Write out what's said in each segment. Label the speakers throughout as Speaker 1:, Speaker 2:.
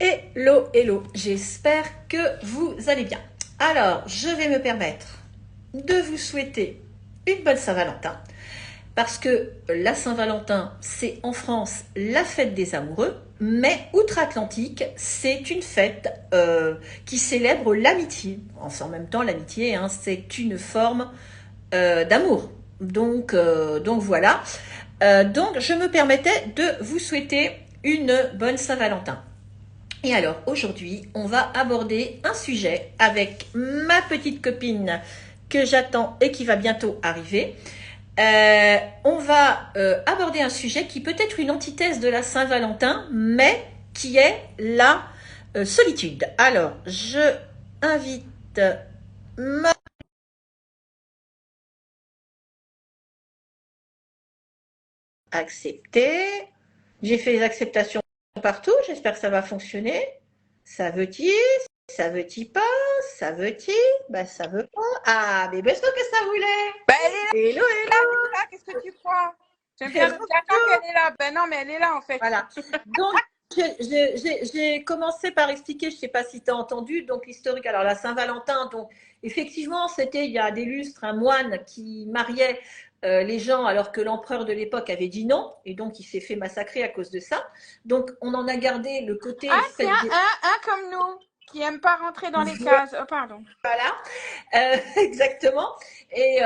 Speaker 1: Hello, hello, j'espère que vous allez bien. Alors, je vais me permettre de vous souhaiter une bonne Saint-Valentin, parce que la Saint-Valentin, c'est en France la fête des amoureux, mais outre-Atlantique, c'est une fête qui célèbre l'amitié. En même temps, l'amitié, hein, c'est une forme d'amour. Donc voilà. Donc, je me permettais de vous souhaiter une bonne Saint-Valentin. Et alors, aujourd'hui, on va aborder un sujet avec ma petite copine que j'attends et qui va bientôt arriver. On va aborder un sujet qui peut être une antithèse de la Saint-Valentin, mais qui est la solitude. Alors, je invite ma... Accepter. J'ai fait les acceptations partout, j'espère que ça va fonctionner. Ça veut-il? Ça veut-il pas? Ça veut-il? Bah ça veut pas. Ah, mais bien sûr que ça voulait.
Speaker 2: Ben, elle est là,
Speaker 1: Hello, hello.
Speaker 2: là, qu'est-ce que tu crois? J'aime bien dire qu'elle est là. Ben non, mais elle est là en fait.
Speaker 1: Voilà. Donc, j'ai commencé par expliquer, je ne sais pas si tu as entendu, donc l'historique. Alors, la Saint-Valentin, donc, effectivement, c'était il y a des lustres un moine qui mariait les gens alors que l'empereur de l'époque avait dit non, et donc il s'est fait massacrer à cause de ça. Donc, on en a gardé le côté
Speaker 2: Ah
Speaker 1: fête
Speaker 2: tiens,
Speaker 1: des...
Speaker 2: un comme nous, qui aime pas rentrer dans les cases. Oh pardon.
Speaker 1: Voilà, exactement. Et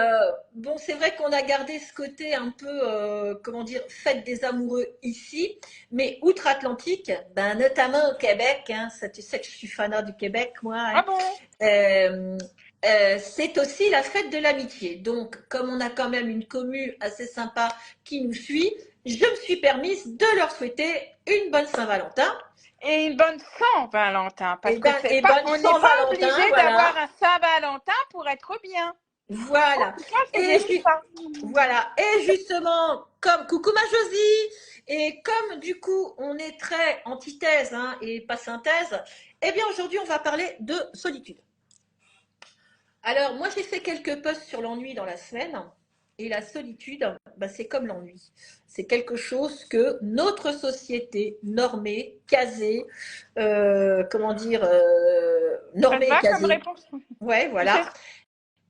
Speaker 1: bon, c'est vrai qu'on a gardé ce côté un peu, comment dire, fête des amoureux ici, mais outre-Atlantique, ben, notamment au Québec, hein, ça, tu sais que je suis fanat du Québec, moi, hein,
Speaker 2: Ah bon?
Speaker 1: c'est aussi la fête de l'amitié. Donc, comme on a quand même une commu assez sympa qui nous suit, je me suis permise de leur souhaiter une bonne Saint-Valentin.
Speaker 2: Et une bonne Saint-Valentin, parce
Speaker 1: Et,
Speaker 2: que
Speaker 1: ben,
Speaker 2: c'est
Speaker 1: et
Speaker 2: pas,
Speaker 1: bonne
Speaker 2: on n'est pas
Speaker 1: Saint-Valentin,
Speaker 2: obligé
Speaker 1: voilà.
Speaker 2: d'avoir un Saint-Valentin pour être bien. En
Speaker 1: Voilà.
Speaker 2: tout cas, c'est
Speaker 1: Et,
Speaker 2: bien ça.
Speaker 1: voilà. Et justement, comme coucou ma Josie, et comme du coup on est très antithèse hein, et pas synthèse, eh bien aujourd'hui on va parler de solitude. Alors moi j'ai fait quelques posts sur l'ennui dans la semaine. Et la solitude, bah, c'est comme l'ennui. C'est quelque chose que notre société normée, casée, comment dire,
Speaker 2: Ça te
Speaker 1: normée et
Speaker 2: va comme
Speaker 1: casée,
Speaker 2: réponse?
Speaker 1: ouais,
Speaker 2: Tu sais
Speaker 1: voilà,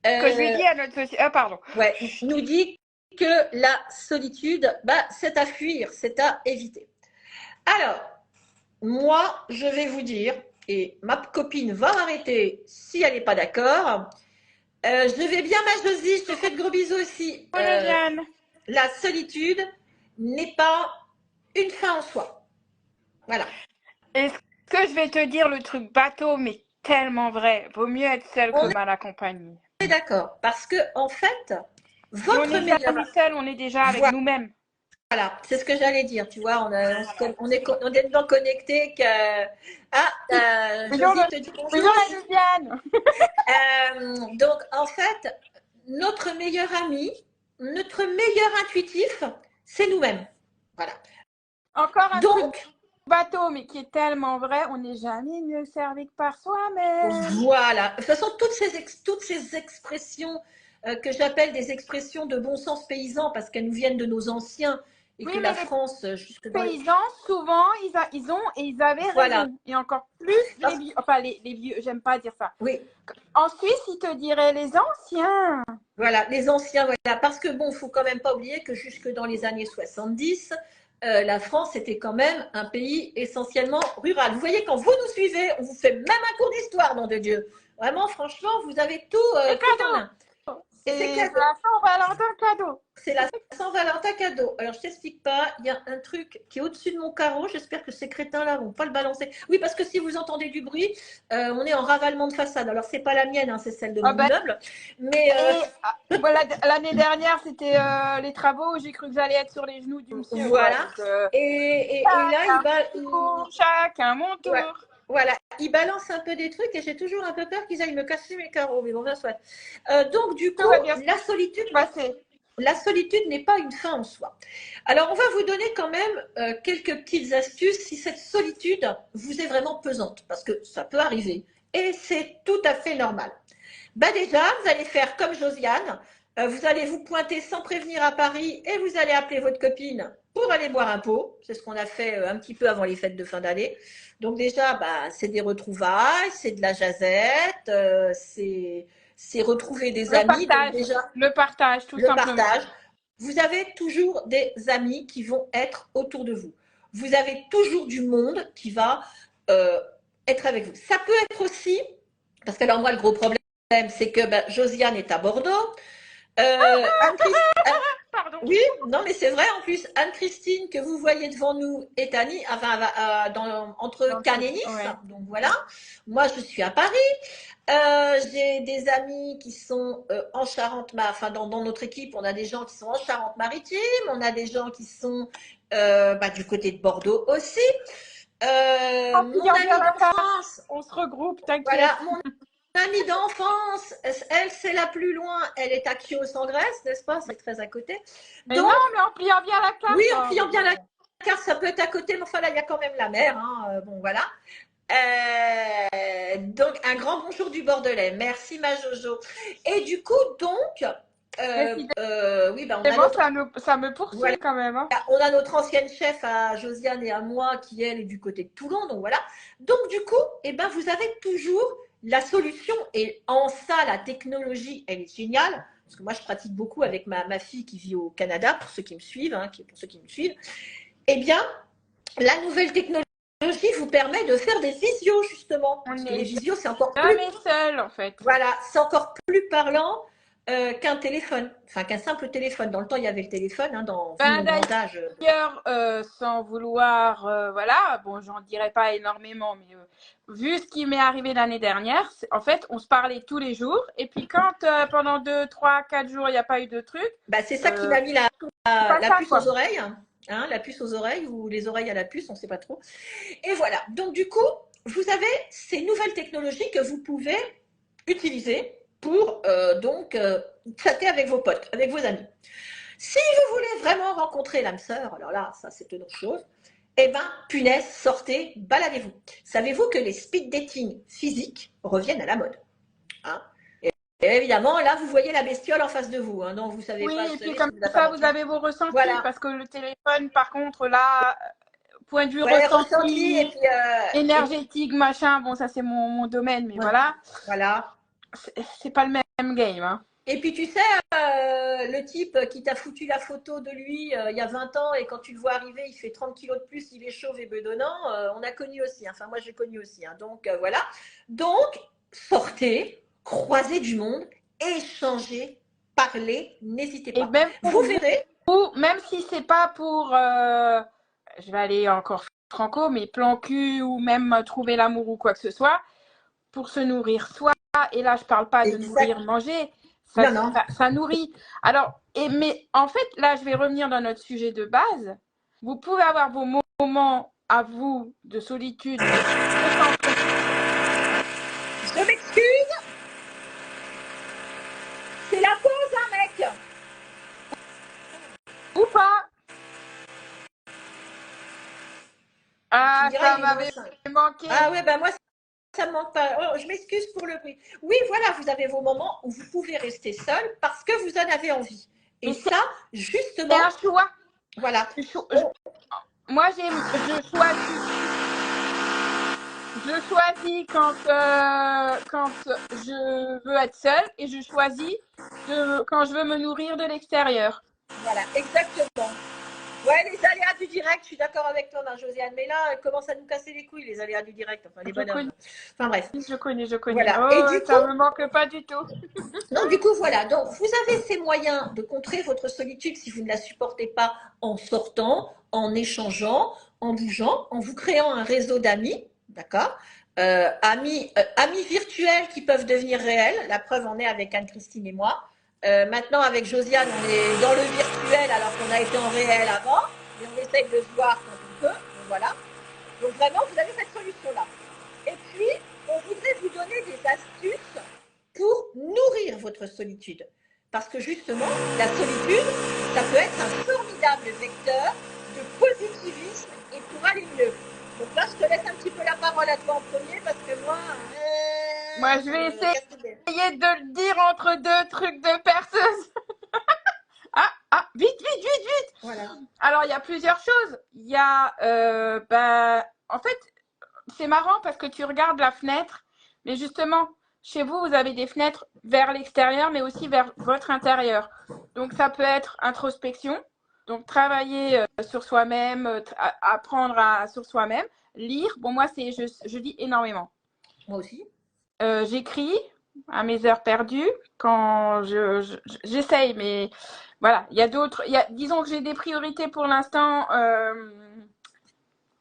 Speaker 2: ce que je lui dis à notre société? Ah pardon.
Speaker 1: ouais, nous dit que la solitude, bah, c'est à fuir, c'est à éviter. Alors, moi, je vais vous dire, et ma copine va m'arrêter si elle n'est pas d'accord. Je vais bien, ma Josie, je te fais de gros bisous aussi.
Speaker 2: Bonne Josiane.
Speaker 1: La solitude n'est pas une fin en soi. Voilà.
Speaker 2: Est-ce que je vais te dire le truc bateau, mais tellement vrai? Vaut mieux être seul que
Speaker 1: On
Speaker 2: mal accompagné.
Speaker 1: est d'accord, parce que en fait,
Speaker 2: Et on
Speaker 1: votre
Speaker 2: n'est
Speaker 1: meilleur...
Speaker 2: jamais seul, on est déjà avec
Speaker 1: Voilà.
Speaker 2: nous-mêmes.
Speaker 1: Voilà, c'est ce que j'allais dire, tu vois, on est tellement connectés que... Ah, Josie te dit bonjour
Speaker 2: Bonjour
Speaker 1: aussi.
Speaker 2: la Josiane.
Speaker 1: Donc, en fait, notre meilleur ami, notre meilleur intuitif, c'est nous-mêmes. Voilà.
Speaker 2: Encore un truc
Speaker 1: Donc,
Speaker 2: bateau, mais qui est tellement vrai, on n'est jamais mieux servi que par soi-même.
Speaker 1: voilà. De toute façon, toutes ces expressions que j'appelle des expressions de bon sens paysan, parce qu'elles nous viennent de nos anciens, et
Speaker 2: Oui,
Speaker 1: que
Speaker 2: mais
Speaker 1: la France, jusque
Speaker 2: les
Speaker 1: dans les...
Speaker 2: paysans, souvent, ils ont et ils avaient
Speaker 1: Voilà.
Speaker 2: raison. Et encore plus les vieux. Enfin, les vieux, j'aime pas dire ça.
Speaker 1: Oui,
Speaker 2: En Suisse, ils te diraient les anciens.
Speaker 1: voilà, les anciens, voilà. Parce que bon, il faut quand même pas oublier que jusque dans les années 70, la France était quand même un pays essentiellement rural. Vous voyez, quand vous nous suivez, on vous fait même un cours d'histoire, nom de Dieu. Vraiment, franchement, vous avez tout,
Speaker 2: C'est
Speaker 1: tout en
Speaker 2: cadeau.
Speaker 1: un. Et c'est
Speaker 2: Et
Speaker 1: cadeau.
Speaker 2: la Saint-Valentin, cadeau.
Speaker 1: C'est la Saint-Valentin cadeau. Alors, je t'explique pas, il y a un truc qui est au-dessus de mon carreau. J'espère que ces crétins-là vont pas le balancer. Oui, parce que si vous entendez du bruit, on est en ravalement de façade. Alors, c'est pas la mienne, hein, c'est celle de
Speaker 2: Ah
Speaker 1: mon
Speaker 2: ben,
Speaker 1: immeuble. Mais
Speaker 2: voilà, l'année dernière, c'était les travaux. J'ai cru que j'allais être sur les genoux du monsieur. Quoi.
Speaker 1: voilà.
Speaker 2: Donc,
Speaker 1: Et là,
Speaker 2: chacun mon tour.
Speaker 1: ouais, voilà, il balance un peu des trucs et j'ai toujours un peu peur qu'ils aillent me casser mes carreaux. Mais bon, ça soit. Donc, du coup, la solitude n'est pas une fin en soi. Alors, on va vous donner quand même quelques petites astuces si cette solitude vous est vraiment pesante, parce que ça peut arriver et c'est tout à fait normal. Bah déjà, vous allez faire comme Josiane, vous allez vous pointer sans prévenir à Paris et vous allez appeler votre copine pour aller boire un pot. C'est ce qu'on a fait un petit peu avant les fêtes de fin d'année. Donc déjà, bah, c'est des retrouvailles, c'est de la jazette, c'est retrouver des amis. Donc déjà,
Speaker 2: le partage, tout
Speaker 1: le
Speaker 2: simplement.
Speaker 1: partage. Vous avez toujours des amis qui vont être autour de vous. Vous avez toujours du monde qui va euh, être avec vous. Ça peut être aussi, parce que alors moi, le gros problème, c'est que ben, Josiane est à Bordeaux. Anne-Christine,
Speaker 2: Pardon.
Speaker 1: oui, non, mais c'est vrai en plus. Anne-Christine, que vous voyez devant nous, est à Nice, enfin, entre Cannes et Nice.
Speaker 2: Ouais.
Speaker 1: Donc voilà. Moi, je suis à Paris. J'ai des amis qui sont en Charente, enfin dans notre équipe, on a des gens qui sont en Charente-Maritime, on a des gens qui sont bah, du côté de Bordeaux aussi. Mon ami d'enfance,
Speaker 2: On se regroupe, t'inquiète.
Speaker 1: voilà, mon amie d'enfance, elle c'est la plus loin, elle est à Chios en Grèce, n'est-ce pas? C'est très à côté.
Speaker 2: Mais
Speaker 1: Donc,
Speaker 2: non, mais en pliant bien la carte.
Speaker 1: oui, en
Speaker 2: hein.
Speaker 1: pliant bien la carte, ça peut être à côté, mais enfin là, il y a quand même la mer. Hein, bon, voilà. Donc, un grand bonjour du Bordelais. Merci, ma Jojo. Et du coup, donc, oui, ben, on a notre,
Speaker 2: ça me poursuit
Speaker 1: voilà,
Speaker 2: quand même. Hein.
Speaker 1: on a notre ancienne chef à Josiane et à moi qui, elle, est du côté de Toulon. Donc, voilà. Donc, du coup, eh ben, vous avez toujours la solution. Et en ça, la technologie, elle est géniale. Parce que moi, je pratique beaucoup avec ma fille qui vit au Canada, pour ceux qui me suivent, hein, pour ceux qui me suivent. Eh bien, la nouvelle technologie vous permet de faire des visios, justement.
Speaker 2: On
Speaker 1: Parce que les
Speaker 2: est
Speaker 1: visios, c'est encore plus,
Speaker 2: jamais seul, en fait.
Speaker 1: voilà, c'est encore plus parlant qu'un téléphone, enfin qu'un simple téléphone. Dans le temps, il y avait le téléphone, hein, vu mon grand âge.
Speaker 2: D'ailleurs, sans vouloir, voilà, bon, j'en dirais pas énormément, mais vu ce qui m'est arrivé l'année dernière, en fait, on se parlait tous les jours. Et puis quand pendant 2, 3, 4 jours, il n'y a pas eu de truc,
Speaker 1: Bah, c'est ça qui m'a mis la
Speaker 2: ça,
Speaker 1: puce
Speaker 2: quoi.
Speaker 1: aux oreilles, hein, la puce aux oreilles ou les oreilles à la puce, on ne sait pas trop. Et voilà. Donc du coup, vous avez ces nouvelles technologies que vous pouvez utiliser pour donc chatter avec vos potes, avec vos amis. Si vous voulez vraiment rencontrer l'âme sœur, alors là, ça c'est une autre chose, eh ben, punaise, sortez, baladez-vous. Savez-vous que les speed dating physiques reviennent à la mode, hein? Et évidemment, là, vous voyez la bestiole en face de vous, hein, donc vous savez
Speaker 2: Oui,
Speaker 1: pas,
Speaker 2: et
Speaker 1: vous
Speaker 2: puis
Speaker 1: savez
Speaker 2: comme
Speaker 1: si vous a pas
Speaker 2: ça,
Speaker 1: menti.
Speaker 2: vous avez vos ressentis,
Speaker 1: Voilà.
Speaker 2: parce que le téléphone, par contre, là, point de vue
Speaker 1: Ouais, ressenti
Speaker 2: ressenti,
Speaker 1: et puis
Speaker 2: énergétique, machin, bon, ça c'est mon domaine, mais
Speaker 1: ouais,
Speaker 2: voilà,
Speaker 1: voilà.
Speaker 2: c'est pas le même game. Hein.
Speaker 1: Et puis tu sais, le type qui t'a foutu la photo de lui il y a 20 ans et quand tu le vois arriver, il fait 30 kilos de plus, il est chauve et bedonnant, on a connu aussi, hein. Enfin moi j'ai connu aussi, hein. Donc voilà. Donc sortez, croisez du monde, échangez, parlez, n'hésitez
Speaker 2: Et
Speaker 1: pas.
Speaker 2: même pour
Speaker 1: Vous verrez.
Speaker 2: même si c'est pas pour, je vais aller encore franco, mais plan cul ou même trouver l'amour ou quoi que ce soit, pour se nourrir soi, et là je parle pas de
Speaker 1: Exact.
Speaker 2: nourrir, manger,
Speaker 1: Non, non.
Speaker 2: ça nourrit. Alors, mais en fait, là je vais revenir dans notre sujet de base. Vous pouvez avoir vos moments à vous de solitude,
Speaker 1: Je m'excuse. C'est la pause, hein, mec.
Speaker 2: ou pas. Ah,
Speaker 1: Tu me diras,
Speaker 2: ça
Speaker 1: il est moins
Speaker 2: m'avait
Speaker 1: 5.
Speaker 2: manqué.
Speaker 1: Ah ouais, bah moi, ça me manque pas. Oh, je m'excuse pour le bruit. Oui, voilà, vous avez vos moments où vous pouvez rester seul parce que vous en avez envie. Et
Speaker 2: Mais
Speaker 1: ça,
Speaker 2: c'est
Speaker 1: justement,
Speaker 2: un choix.
Speaker 1: voilà.
Speaker 2: Moi, je choisis quand je veux être seule et je choisis quand je veux me nourrir de l'extérieur.
Speaker 1: Voilà, exactement. Ouais, les aléas du direct, je suis d'accord avec toi, Josiane. Mais là, elle commence à nous casser les couilles, les aléas du direct. Enfin, les
Speaker 2: Je connais,
Speaker 1: bonhommes. Enfin, bref.
Speaker 2: je connais.
Speaker 1: Voilà. Et
Speaker 2: Oh,
Speaker 1: du
Speaker 2: ça
Speaker 1: coup,
Speaker 2: me manque pas du tout.
Speaker 1: non, du coup, voilà. Donc, vous avez ces moyens de contrer votre solitude si vous ne la supportez pas en sortant, en échangeant, en bougeant, en vous créant un réseau d'amis, d'accord, amis virtuels qui peuvent devenir réels. La preuve en est avec Anne-Christine et moi. Maintenant, avec Josiane, on est dans le virtuel alors qu'on a été en réel avant. Et on essaye de se voir quand on peut. Donc, voilà. Donc, vraiment, vous avez cette solution-là. Et puis, on voudrait vous donner des astuces pour nourrir votre solitude. Parce que justement, la solitude, ça peut être un formidable vecteur de positivisme et pour aller mieux. Donc là, je te laisse un petit peu la parole à toi en premier parce que
Speaker 2: Moi, je vais essayer de le dire entre deux trucs de perceuse. Vite, vite, vite, vite.
Speaker 1: Voilà.
Speaker 2: Alors, il y a plusieurs choses. Il y a, en fait, c'est marrant parce que tu regardes la fenêtre, mais justement, chez vous, vous avez des fenêtres vers l'extérieur, mais aussi vers votre intérieur. Donc, ça peut être introspection, donc travailler sur soi-même, apprendre sur soi-même, lire. Bon, moi, je lis énormément.
Speaker 1: Moi aussi.
Speaker 2: J'écris à mes heures perdues quand j'essaye, mais voilà, il y a d'autres. Disons que j'ai des priorités pour l'instant.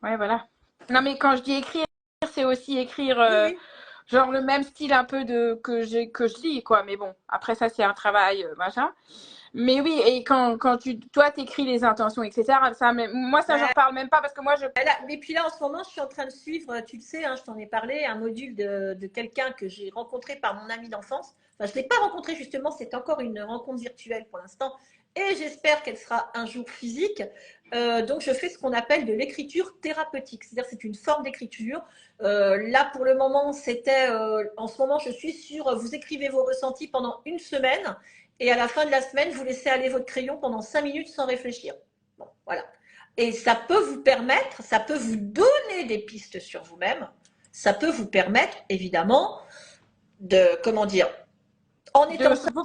Speaker 2: Ouais, voilà. Non, mais quand je dis écrire, c'est aussi écrire
Speaker 1: Oui, oui.
Speaker 2: genre le même style un peu que je lis, quoi. Mais bon, après ça, c'est un travail, machin. Mais oui, et quand toi, t'écris les intentions, etc., ça, mais moi, ça, j'en
Speaker 1: Ouais.
Speaker 2: parle même pas parce que moi, je.
Speaker 1: Mais puis là, en ce moment, je suis en train de suivre, tu le sais, hein, je t'en ai parlé, un module de quelqu'un que j'ai rencontré par mon ami d'enfance. Enfin, je ne l'ai pas rencontré justement, c'est encore une rencontre virtuelle pour l'instant. Et j'espère qu'elle sera un jour physique. Donc, je fais ce qu'on appelle de l'écriture thérapeutique. C'est-à-dire, c'est une forme d'écriture. Là, pour le moment, en ce moment, je suis sur, vous écrivez vos ressentis pendant une semaine. Et à la fin de la semaine, vous laissez aller votre crayon pendant 5 minutes sans réfléchir. Bon, voilà. Et ça peut vous permettre, ça peut vous donner des pistes sur vous-même. Ça peut vous permettre, évidemment, de, comment dire, en
Speaker 2: De
Speaker 1: étant seul
Speaker 2: vous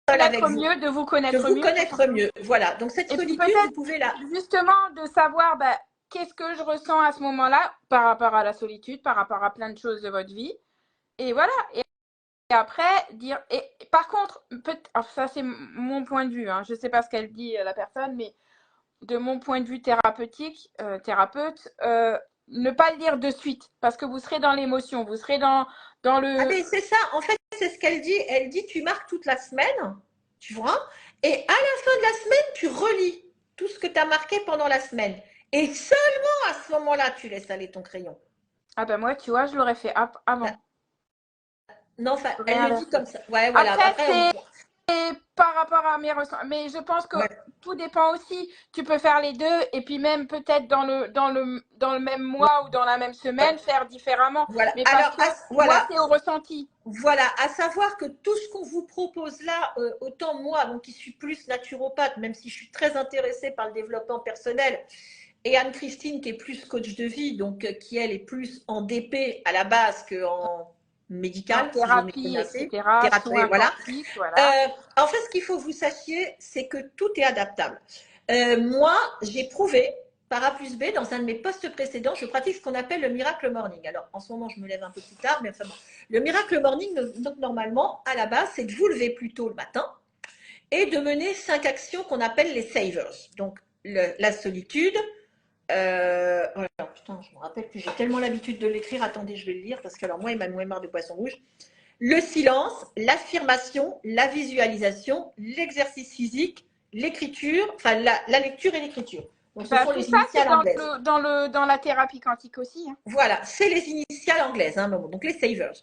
Speaker 1: avec
Speaker 2: connaître
Speaker 1: vous,
Speaker 2: mieux, de vous
Speaker 1: de
Speaker 2: connaître
Speaker 1: vous
Speaker 2: mieux.
Speaker 1: connaître mieux. Voilà. Donc cette
Speaker 2: Et puis
Speaker 1: solitude, vous
Speaker 2: peut-être
Speaker 1: pouvez la.
Speaker 2: justement de savoir qu'est-ce que je ressens à ce moment-là par rapport à la solitude, par rapport à plein de choses de votre vie. Et voilà. Et après, dire. Et par contre, ça c'est mon point de vue. Hein, je ne sais pas ce qu'elle dit, la personne, mais de mon point de vue thérapeutique, thérapeute, ne pas le dire de suite parce que vous serez dans l'émotion, vous serez dans
Speaker 1: Ah
Speaker 2: le.
Speaker 1: ben c'est ça. En fait, c'est ce qu'elle dit. Elle dit, tu marques toute la semaine, tu vois, et à la fin de la semaine, tu relis tout ce que tu as marqué pendant la semaine. Et seulement à ce moment-là, tu laisses aller ton crayon.
Speaker 2: Ah ben moi, tu vois, je l'aurais fait avant.
Speaker 1: Non, enfin, elle
Speaker 2: Rien
Speaker 1: le dit comme ça. Ouais, voilà.
Speaker 2: Après,
Speaker 1: Après,
Speaker 2: c'est par rapport à mes ressentis. Mais je pense que
Speaker 1: ouais.
Speaker 2: tout dépend aussi. Tu peux faire les deux et puis même peut-être dans le même mois ou dans la même semaine faire différemment.
Speaker 1: Voilà.
Speaker 2: Mais parce
Speaker 1: Alors,
Speaker 2: que moi,
Speaker 1: voilà.
Speaker 2: c'est au ressenti.
Speaker 1: Voilà. À savoir que tout ce qu'on vous propose là, autant moi, donc qui suis plus naturopathe, même si je suis très intéressée par le développement personnel, et Anne-Christine qui est plus coach de vie, donc qui elle est plus en DP à la base qu'en
Speaker 2: En
Speaker 1: médical, si j'ose
Speaker 2: thérapie,
Speaker 1: m'exprimer ainsi.
Speaker 2: etc.
Speaker 1: Thérapie,
Speaker 2: Soins
Speaker 1: voilà.
Speaker 2: quantiques, voilà.
Speaker 1: En fait, ce qu'il faut que vous sachiez, c'est que tout est adaptable. Moi, j'ai prouvé par A plus B, dans un de mes postes précédents, je pratique ce qu'on appelle le miracle morning. Alors, en ce moment, je me lève un peu plus tard, mais enfin, bon. Le miracle morning, donc normalement, à la base, c'est de vous lever plus tôt le matin et de mener 5 actions qu'on appelle les savers. Donc, la solitude. Alors, putain, je me rappelle plus, j'ai tellement l'habitude de l'écrire. Attendez, je vais le lire parce que, alors, moi, il m'a marre de poisson rouge. Le silence, l'affirmation, la visualisation, l'exercice physique, l'écriture, enfin la lecture et l'écriture. Donc ce sont
Speaker 2: Tout
Speaker 1: les
Speaker 2: ça, c'est
Speaker 1: initiales anglaises.
Speaker 2: dans la thérapie quantique aussi. Hein.
Speaker 1: Voilà, c'est les initiales anglaises, hein, donc les savers.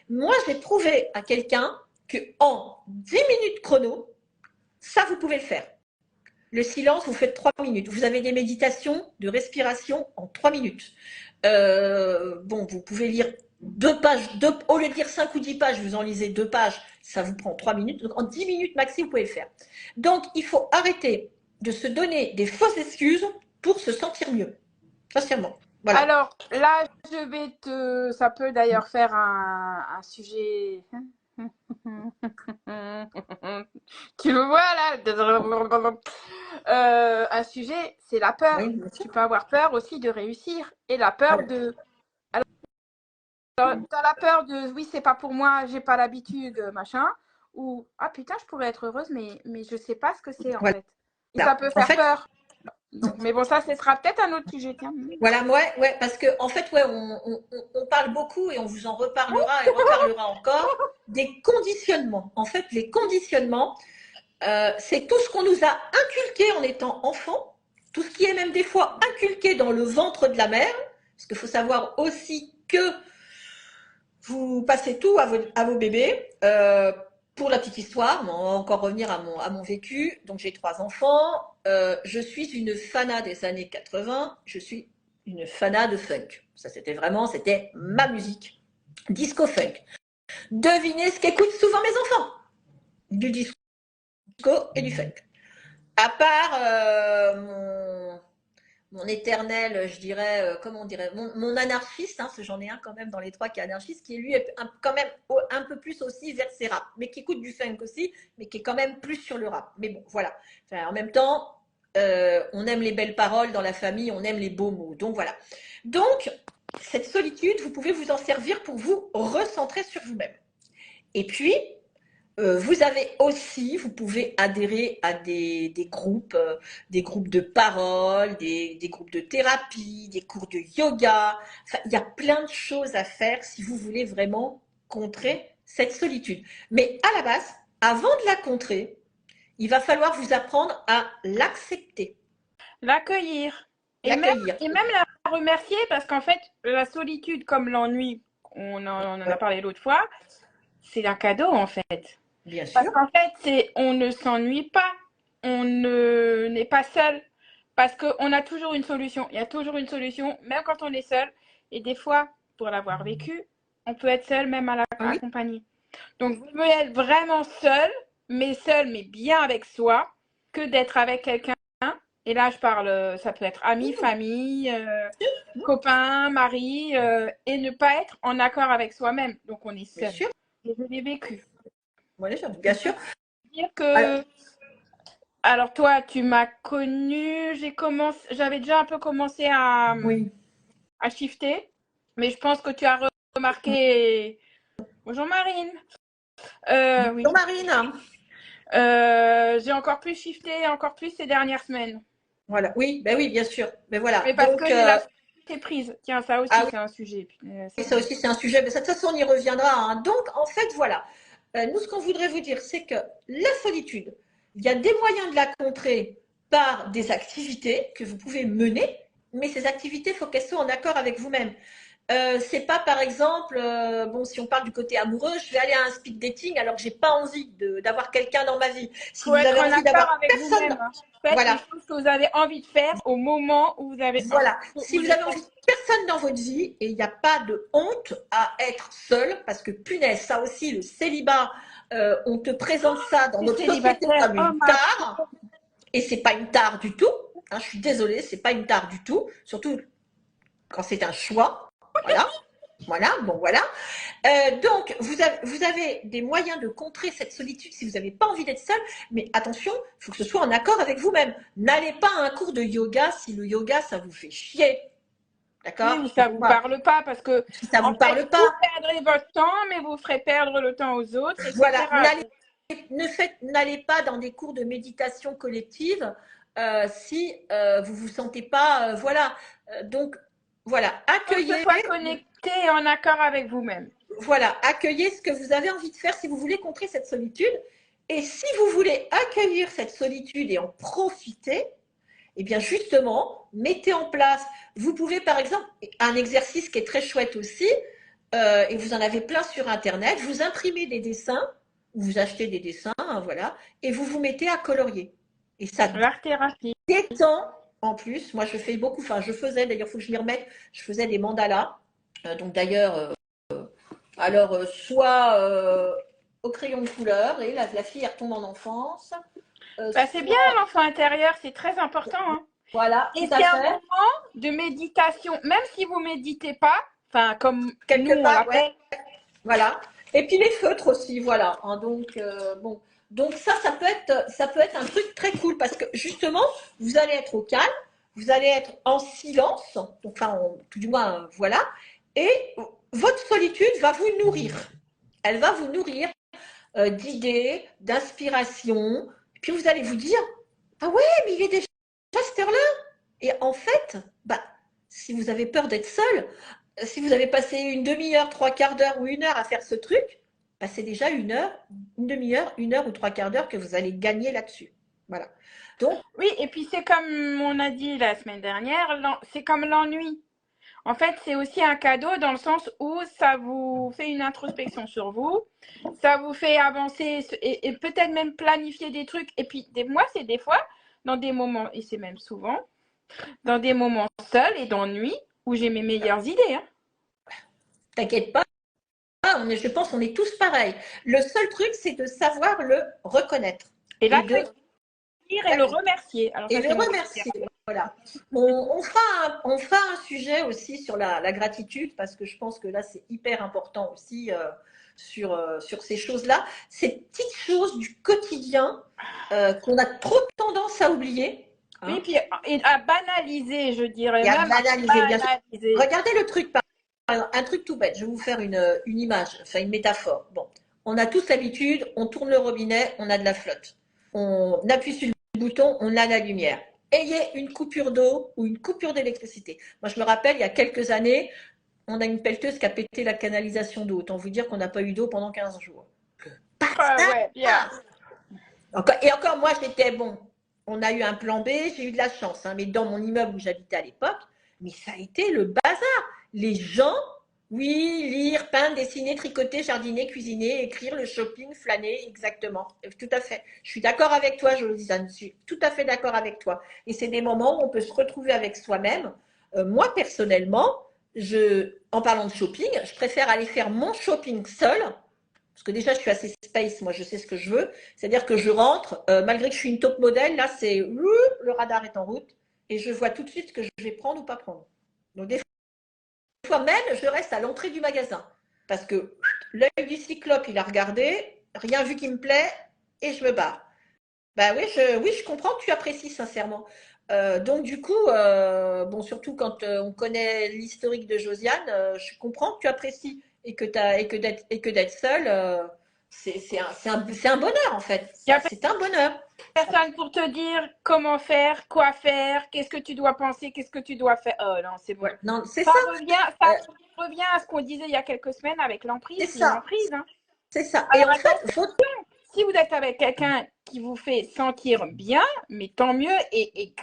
Speaker 1: Moi, j'ai prouvé à quelqu'un que en 10 minutes chrono, ça, vous pouvez le faire. Le silence, vous faites 3 minutes. Vous avez des méditations de respiration en 3 minutes. Bon, vous pouvez lire 2 pages, au lieu de lire 5 ou 10 pages, vous en lisez 2 pages, ça vous prend 3 minutes. Donc en 10 minutes maxi, vous pouvez le faire. Donc il faut arrêter de se donner des fausses excuses pour se sentir mieux. Sincèrement. Voilà.
Speaker 2: Alors là, ça peut d'ailleurs faire un sujet. Tu le vois là? Un sujet, c'est la peur.
Speaker 1: Oui, bien sûr.
Speaker 2: Tu peux avoir peur aussi de réussir et la peur
Speaker 1: Voilà.
Speaker 2: de. T'as la peur de oui, c'est pas pour moi, j'ai pas l'habitude, machin. Ou ah putain, je pourrais être heureuse, mais je sais pas ce que c'est en
Speaker 1: Voilà.
Speaker 2: fait. Et ça peut
Speaker 1: En
Speaker 2: faire
Speaker 1: fait,
Speaker 2: peur. Donc, mais bon, ça, ce sera peut-être un autre sujet, tiens.
Speaker 1: voilà, ouais, parce que en fait, ouais, on parle beaucoup et on vous en reparlera et reparlera encore des conditionnements. En fait, les conditionnements, c'est tout ce qu'on nous a inculqué en étant enfant, tout ce qui est même des fois inculqué dans le ventre de la mère, parce qu'il faut savoir aussi que vous passez tout à vos bébés. Pour la petite histoire, on va encore revenir à mon vécu. Donc j'ai 3 enfants. Je suis une fana des années 80. Je suis une fana de funk. Ça, c'était ma musique. Disco funk. Devinez ce qu'écoutent souvent mes enfants. Du disco et du funk. À part mon éternel, je dirais, comment on dirait, mon anarchiste, hein, j'en ai un quand même dans les trois qui est anarchiste, qui lui est quand même un peu plus aussi vers ses rap, mais qui écoute du funk aussi, mais qui est quand même plus sur le rap. Mais bon, voilà. Enfin, en même temps, on aime les belles paroles dans la famille, on aime les beaux mots. Donc voilà. Donc, cette solitude, vous pouvez vous en servir pour vous recentrer sur vous-même. Et puis, vous avez aussi, vous pouvez adhérer à des groupes de parole, des groupes de thérapie, des cours de yoga. Enfin, il y a plein de choses à faire si vous voulez vraiment contrer cette solitude. Mais à la base, avant de la contrer, il va falloir vous apprendre à l'accepter,
Speaker 2: L'accueillir.
Speaker 1: l'accueillir.
Speaker 2: Et même la remercier parce qu'en fait, la solitude comme l'ennui, on en a parlé l'autre fois, c'est un cadeau en fait.
Speaker 1: Bien
Speaker 2: Parce
Speaker 1: sûr.
Speaker 2: qu'en fait, on ne s'ennuie pas, n'est pas seul, parce qu'on a toujours une solution. Il y a toujours une solution, même quand on est seul. Et des fois, pour l'avoir vécu, on peut être seul, même
Speaker 1: Ah oui.
Speaker 2: accompagné. Donc, vous pouvez être vraiment seul, mais bien avec soi, que d'être avec quelqu'un. Et là, je parle, ça peut être ami, famille, copain, mari, et ne pas être en accord avec soi-même. Donc, on est
Speaker 1: Bien
Speaker 2: seul.
Speaker 1: sûr.
Speaker 2: Et je l'ai vécu.
Speaker 1: Bien sûr. Bien sûr.
Speaker 2: Dire
Speaker 1: Alors,
Speaker 2: que alors toi, tu m'as connue, j'avais déjà un peu commencé
Speaker 1: oui.
Speaker 2: à shifter, mais je pense que tu as remarqué. Bonjour Marine. Oui.
Speaker 1: Bonjour Marine.
Speaker 2: J'ai encore plus shifté, encore plus ces dernières semaines.
Speaker 1: Voilà. Oui, ben oui, bien sûr. Mais voilà.
Speaker 2: Mais parce que
Speaker 1: Donc,
Speaker 2: j'ai lâché prise. Tiens, ça
Speaker 1: ah
Speaker 2: aussi,
Speaker 1: oui.
Speaker 2: c'est un sujet.
Speaker 1: Et ça aussi, c'est un sujet, mais de toute façon, on y reviendra, hein. Donc, en fait, voilà. Nous, ce qu'on voudrait vous dire, c'est que la solitude, il y a des moyens de la contrer par des activités que vous pouvez mener, mais ces activités, il faut qu'elles soient en accord avec vous-même. C'est pas par exemple, bon, si on parle du côté amoureux, je vais aller à un speed dating alors que j'ai pas envie d'avoir quelqu'un dans ma vie. Si
Speaker 2: Faut
Speaker 1: vous
Speaker 2: être
Speaker 1: avez
Speaker 2: en
Speaker 1: envie
Speaker 2: accord
Speaker 1: d'avoir
Speaker 2: avec
Speaker 1: personne,
Speaker 2: vous-même. Faites les
Speaker 1: voilà,
Speaker 2: choses que vous avez envie de faire au moment où vous avez
Speaker 1: voilà.
Speaker 2: où
Speaker 1: Si vous
Speaker 2: les
Speaker 1: avez
Speaker 2: faites.
Speaker 1: envie de personne dans votre vie, et il n'y a pas de honte à être seul, parce que punaise, ça aussi, le célibat, on te présente ça dans
Speaker 2: Les
Speaker 1: notre société
Speaker 2: célibataires,
Speaker 1: comme
Speaker 2: oh
Speaker 1: une
Speaker 2: ma
Speaker 1: tare, et c'est pas une tare du tout. Hein, je suis désolée, c'est pas une tare du tout, surtout quand c'est un choix. Voilà, voilà, bon voilà. Donc, vous avez des moyens de contrer cette solitude si vous n'avez pas envie d'être seul, mais attention, il faut que ce soit en accord avec vous-même. N'allez pas à un cours de yoga si le yoga, ça vous fait chier.
Speaker 2: oui,
Speaker 1: D'accord.
Speaker 2: ou ça vous parle pas parce que
Speaker 1: Si ça ne
Speaker 2: en
Speaker 1: vous
Speaker 2: fait
Speaker 1: parle
Speaker 2: vous
Speaker 1: pas,
Speaker 2: perdrez votre temps, mais vous ferez perdre le temps aux autres,
Speaker 1: voilà,
Speaker 2: etc.
Speaker 1: n'allez pas dans des cours de méditation collective si vous ne vous sentez pas, voilà. Donc, voilà,
Speaker 2: Faut que ce soit connecté et en accord avec vous-même.
Speaker 1: accueillez ce que vous avez envie de faire si vous voulez contrer cette solitude. Et si vous voulez accueillir cette solitude et en profiter, eh bien justement, mettez en place, vous pouvez par exemple, un exercice qui est très chouette aussi, et vous en avez plein sur Internet, vous imprimez des dessins, vous achetez des dessins, hein, voilà, et vous vous mettez à colorier. Et ça
Speaker 2: L'art thérapie.
Speaker 1: détend en plus. Moi, je fais beaucoup, enfin, je faisais, d'ailleurs, il faut que je m'y remette, je faisais des mandalas. Donc d'ailleurs, alors, soit au crayon de couleur, et la fille, elle retombe en enfance,
Speaker 2: Bah, c'est bien
Speaker 1: soit,
Speaker 2: l'enfant intérieur, c'est très important, hein.
Speaker 1: voilà,
Speaker 2: Et
Speaker 1: tout à
Speaker 2: c'est un
Speaker 1: fait,
Speaker 2: moment de méditation, même si vous méditez pas, enfin comme nous
Speaker 1: quelque
Speaker 2: on
Speaker 1: part, ouais.
Speaker 2: l'appelle.
Speaker 1: Voilà. Et puis les feutres aussi, voilà. Hein, donc bon, donc ça peut être un truc très cool parce que justement, vous allez être au calme, vous allez être en silence, donc, enfin, tout du moins, voilà. Et votre solitude va vous nourrir. Elle va vous nourrir d'idées, d'inspiration. Puis vous allez vous dire, ah ouais, mais il est déjà cette heure-là. Et en fait, bah, si vous avez peur d'être seul, si vous avez passé une demi-heure, trois quarts d'heure ou une heure à faire ce truc, bah, c'est déjà une heure, une demi-heure, une heure ou trois quarts d'heure que vous allez gagner là-dessus. Voilà. Donc,
Speaker 2: Oui, et puis c'est comme on a dit la semaine dernière, c'est comme l'ennui. En fait, c'est aussi un cadeau dans le sens où ça vous fait une introspection sur vous, ça vous fait avancer et peut-être même planifier des trucs. Et puis, moi, c'est des fois, dans des moments, et c'est même souvent, dans des moments seuls et d'ennui, où j'ai mes meilleures idées. Hein.
Speaker 1: t'inquiète pas, je pense qu'on est tous pareils. Le seul truc, c'est de savoir le reconnaître
Speaker 2: Et
Speaker 1: et de
Speaker 2: l'accueillir. Et le remercier. Alors
Speaker 1: Et
Speaker 2: ça,
Speaker 1: le
Speaker 2: c'est mon
Speaker 1: remercier. Voilà. On fera un sujet aussi sur la gratitude parce que je pense que là, c'est hyper important aussi sur ces choses-là. Ces petites choses du quotidien qu'on a trop tendance à oublier.
Speaker 2: Oui,
Speaker 1: Hein,
Speaker 2: puis et à banaliser, je dirais
Speaker 1: et à
Speaker 2: même à
Speaker 1: banaliser, bien sûr.
Speaker 2: banaliser.
Speaker 1: Regardez le truc, par exemple, un truc tout bête. Je vais vous faire une image, enfin une métaphore. Bon, on a tous l'habitude, on tourne le robinet, on a de la flotte. On appuie sur le bouton, on a la lumière. Ayez une coupure d'eau ou une coupure d'électricité. Moi, je me rappelle, il y a quelques années, on a une pelleteuse qui a pété la canalisation d'eau. Autant vous dire qu'on n'a pas eu d'eau pendant 15 jours.
Speaker 2: Ouais, bien.
Speaker 1: Et encore, moi, j'étais bon. On a eu un plan B, j'ai eu de la chance. Hein, mais dans mon immeuble où j'habitais à l'époque, mais ça a été le bazar. Les gens, oui, lire, peindre, dessiner, tricoter, jardiner, cuisiner, écrire, le shopping, flâner, exactement. Tout à fait. Je suis d'accord avec toi, Josiane. Je suis tout à fait d'accord avec toi. Et c'est des moments où on peut se retrouver avec soi-même. Moi, personnellement, en parlant de shopping, je préfère aller faire mon shopping seul parce que déjà, je suis assez space, moi, je sais ce que je veux. C'est-à-dire que je rentre, malgré que je suis une top modèle, là, c'est le radar est en route et je vois tout de suite ce que je vais prendre ou pas prendre. Donc, des fois même, je reste à l'entrée du magasin parce que l'œil du cyclope, il a regardé, rien vu qui me plaît et je me barre. Bah oui, je comprends que tu apprécies sincèrement. Donc du coup, bon, surtout quand on connaît l'historique de Josiane, je comprends que tu apprécies et que d'être seule, c'est un bonheur en fait.
Speaker 2: Il n'y a
Speaker 1: C'est un bonheur.
Speaker 2: personne pour te dire comment faire, quoi faire, qu'est-ce que tu dois penser, qu'est-ce que tu dois faire. Oh non, c'est bon.
Speaker 1: Ouais, non, c'est
Speaker 2: Ça
Speaker 1: ça.
Speaker 2: ça revient à ce qu'on disait il y a quelques semaines avec l'emprise.
Speaker 1: C'est
Speaker 2: C'est une
Speaker 1: ça.
Speaker 2: emprise. Hein.
Speaker 1: C'est ça. Et
Speaker 2: Alors
Speaker 1: en
Speaker 2: attends,
Speaker 1: fait, faut...
Speaker 2: si vous êtes avec quelqu'un qui vous fait sentir bien, mais tant mieux. Et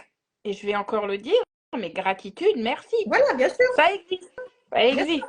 Speaker 2: je vais encore le dire, mais gratitude, merci.
Speaker 1: voilà, bien sûr.
Speaker 2: Ça existe. Ça existe.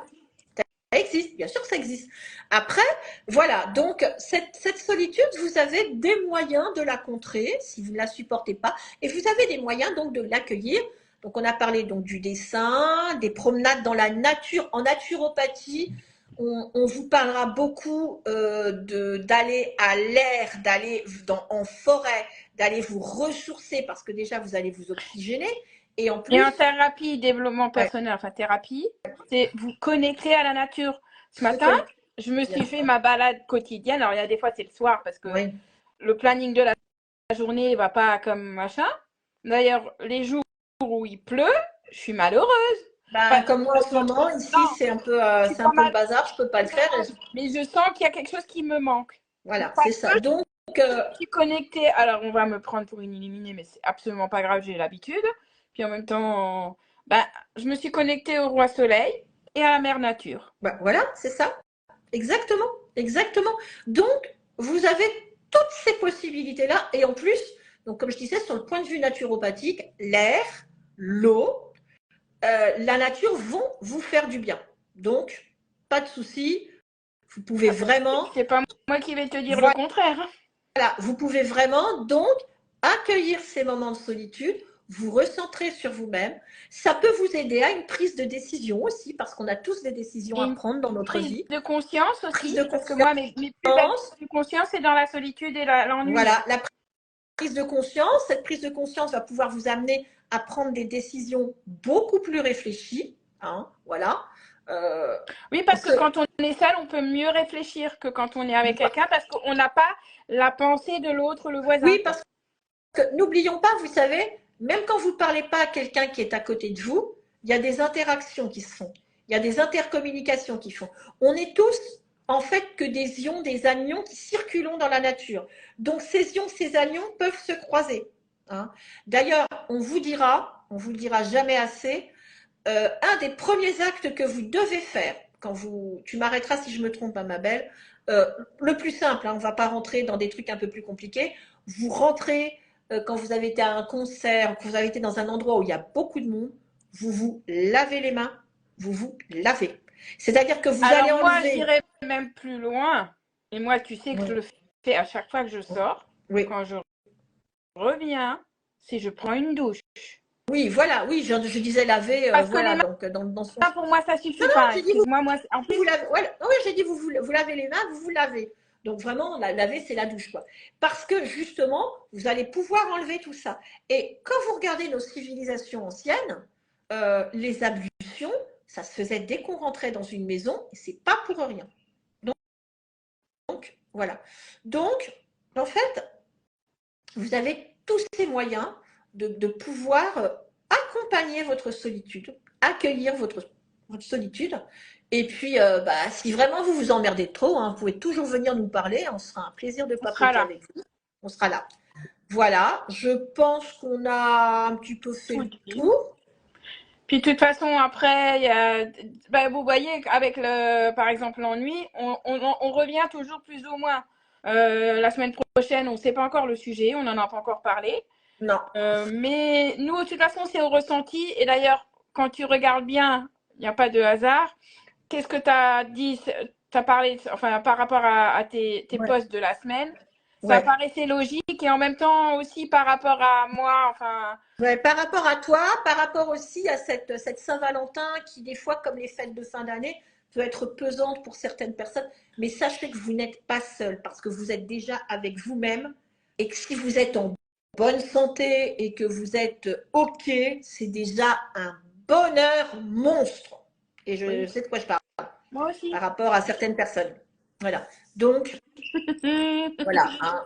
Speaker 1: Ça existe, bien sûr que ça existe. Après, voilà, donc cette solitude, vous avez des moyens de la contrer si vous ne la supportez pas, et vous avez des moyens donc de l'accueillir. Donc on a parlé donc du dessin, des promenades dans la nature, en naturopathie. On vous parlera beaucoup d'aller à l'air, d'aller en forêt, d'aller vous ressourcer parce que déjà vous allez vous oxygéner. Et en plus,
Speaker 2: Et en thérapie, développement
Speaker 1: ouais,
Speaker 2: personnel, enfin thérapie, c'est vous connecter à la nature. Ce matin, je me suis fait ma balade quotidienne. Alors, il y a des fois, c'est le soir parce que
Speaker 1: oui,
Speaker 2: le planning de la journée ne va pas comme machin. D'ailleurs, les jours où il pleut, je suis malheureuse.
Speaker 1: bah, comme moi en ce moment, ici, c'est un peu le bazar, je peux pas le faire.
Speaker 2: Mais je sens qu'il y a quelque chose qui me manque.
Speaker 1: Voilà, c'est ça. Donc,
Speaker 2: je suis connectée. Alors, on va me prendre pour une illuminée, mais c'est absolument pas grave, j'ai l'habitude. Puis en même temps, bah, je me suis connectée au roi soleil et à la mère nature.
Speaker 1: bah, voilà, c'est ça. Exactement, exactement. Donc, vous avez toutes ces possibilités-là. Et en plus, donc, comme je disais, sur le point de vue naturopathique, l'air, l'eau, la nature vont vous faire du bien. Donc, pas de souci. Vous pouvez vraiment.
Speaker 2: C'est pas moi qui vais te dire le contraire. Hein.
Speaker 1: Voilà, vous pouvez vraiment donc accueillir ces moments de solitude, vous recentrer sur vous-même. Ça peut vous aider à une prise de décision aussi, parce qu'on a tous des décisions à prendre dans notre vie.
Speaker 2: Prise de conscience aussi,
Speaker 1: prise de
Speaker 2: parce
Speaker 1: conscience.
Speaker 2: que moi, mes plus belles prises de conscience, c'est dans la solitude et l'ennui.
Speaker 1: Voilà, la prise de conscience, cette prise de conscience va pouvoir vous amener à prendre des décisions beaucoup plus réfléchies. Hein, voilà.
Speaker 2: Oui, parce que quand on est seul, on peut mieux réfléchir que quand on est avec quelqu'un, parce qu'on n'a pas la pensée de l'autre, le voisin.
Speaker 1: Oui, parce que n'oublions pas, vous savez, même quand vous ne parlez pas à quelqu'un qui est à côté de vous, il y a des interactions qui se font. Il y a des intercommunications qui font. On est tous, en fait, que des ions, des anions qui circulent dans la nature. Donc, ces ions, ces anions peuvent se croiser. Hein. D'ailleurs, on vous le dira jamais assez, un des premiers actes que vous devez faire, tu m'arrêteras si je me trompe, hein, ma belle, le plus simple, hein, on ne va pas rentrer dans des trucs un peu plus compliqués, vous rentrez quand vous avez été à un concert, que vous avez été dans un endroit où il y a beaucoup de monde, vous vous lavez les mains, vous vous lavez. C'est-à-dire que vous allez enlever…
Speaker 2: moi, j'irai même plus loin. Et moi, tu sais que je le fais à chaque fois que je sors.
Speaker 1: Oui.
Speaker 2: Quand je reviens, si je prends une douche.
Speaker 1: Oui, voilà, oui, je disais laver,
Speaker 2: parce
Speaker 1: voilà,
Speaker 2: que
Speaker 1: donc dans son…
Speaker 2: pour moi, ça suffit pas.
Speaker 1: J'ai dit vous lavez les mains, vous vous lavez. Donc vraiment, laver, c'est la douche, quoi. Parce que justement, vous allez pouvoir enlever tout ça. Et quand vous regardez nos civilisations anciennes, les ablutions, ça se faisait dès qu'on rentrait dans une maison, et c'est pas pour rien. Donc voilà. Donc, en fait, vous avez tous ces moyens de pouvoir accompagner votre solitude, accueillir votre solitude. Et puis, si vraiment vous vous emmerdez trop, hein, vous pouvez toujours venir nous parler. On sera un plaisir de
Speaker 2: On sera
Speaker 1: papoter
Speaker 2: là.
Speaker 1: avec vous. On sera là. Voilà, je pense qu'on a un petit peu fait le tour.
Speaker 2: Puis de toute façon, après, vous voyez, avec par exemple l'ennui, on revient toujours plus ou moins. La semaine prochaine, on ne sait pas encore le sujet, on n'en a pas encore parlé.
Speaker 1: Non.
Speaker 2: Mais nous, de toute façon, c'est au ressenti. Et d'ailleurs, quand tu regardes bien, il n'y a pas de hasard. Qu'est-ce que tu as dit? Tu as parlé, enfin, par rapport à tes
Speaker 1: Ouais.
Speaker 2: posts de la semaine. Ça
Speaker 1: Ouais.
Speaker 2: paraissait logique et en même temps aussi par rapport à moi, enfin.
Speaker 1: Ouais, par rapport à toi, par rapport aussi à cette Saint-Valentin qui, des fois, comme les fêtes de fin d'année, peut être pesante pour certaines personnes. Mais sachez que vous n'êtes pas seul parce que vous êtes déjà avec vous-même et que si vous êtes en bonne santé et que vous êtes OK, c'est déjà un bonheur monstre. Et je
Speaker 2: Oui.
Speaker 1: sais de quoi je parle
Speaker 2: Moi aussi.
Speaker 1: par rapport à certaines personnes. Voilà. Donc, voilà. Hein.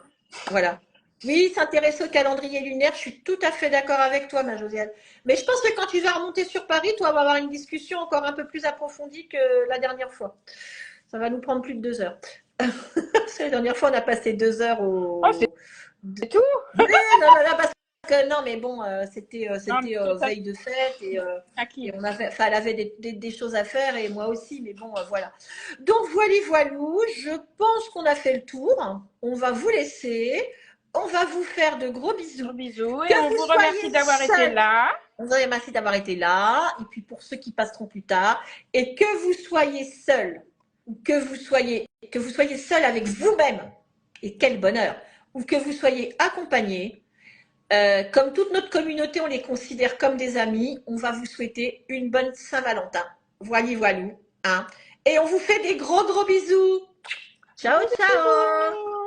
Speaker 1: Voilà. Oui, s'intéresser au calendrier lunaire, je suis tout à fait d'accord avec toi, ma Josiane. Mais je pense que quand tu vas remonter sur Paris, toi, on va avoir une discussion encore un peu plus approfondie que la dernière fois. Ça va nous prendre plus de 2 heures. Parce que la dernière fois, on a passé 2 heures
Speaker 2: Oh,
Speaker 1: au.
Speaker 2: c'est tout.
Speaker 1: Oui, non, parce que non, mais bon, c'était
Speaker 2: Non, mais ça,
Speaker 1: veille de fête et
Speaker 2: acquis.
Speaker 1: elle avait des choses à faire et moi aussi, mais bon, voilà. Donc, voilou, je pense qu'on a fait le tour. On va vous laisser. On va vous faire de gros bisous.
Speaker 2: Gros bisous et
Speaker 1: Que
Speaker 2: on
Speaker 1: vous
Speaker 2: vous remercie
Speaker 1: soyez
Speaker 2: d'avoir été
Speaker 1: seuls.
Speaker 2: là.
Speaker 1: On vous remercie d'avoir été là. Et puis pour ceux qui passeront plus tard. Et que vous soyez seuls. Ou que vous soyez seul avec vous-même. Et quel bonheur. Ou que vous soyez accompagnés. Comme toute notre communauté, on les considère comme des amis. On va vous souhaiter une bonne Saint-Valentin. Voilou. Hein. Et on vous fait des gros bisous. Ciao, ciao.